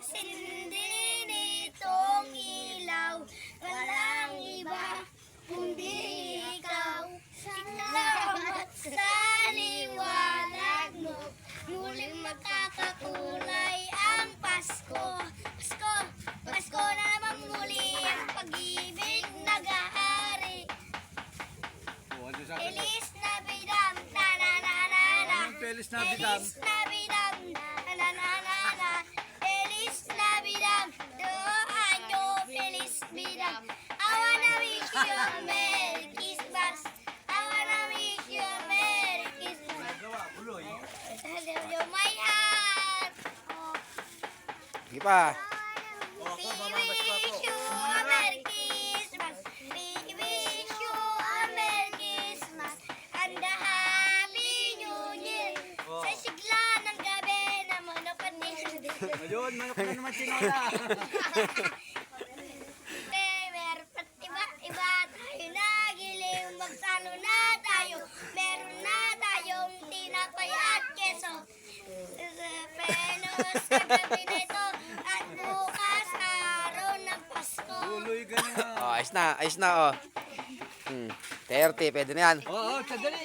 Sindi nitong ilaw, walang iba kundi ikaw. Salamat sa liwanag mo, muling magkakakulay ang Pasko. Pasko, Pasko na naman muli ang pag-ibig nag-ahari. Feliz Navidad, na-na-na-na-na. Feliz Navidad. Feliz Navidad, na-na-na-na-na. Feliz Navidad, to año, Feliz Navidad. I wanna wish you a Merry Christmas. I wanna wish you a Merry Christmas. My heart. Sige pa. We wish you a Merry Christmas. We wish you a Merry Christmas and a Happy New Year. Sa sigla ng gabi na monopatin. Ayun, manok na naman sinola. Meron pat iba tayo nagiling. Magsalo na tayo. Meron na tayong tinapay at keso. Pero sa gabi na ito at bukas araw ng Pasko. Tuloy ka na. Oh, ayos na, oh. 30, pwede na yan. Oo, dali.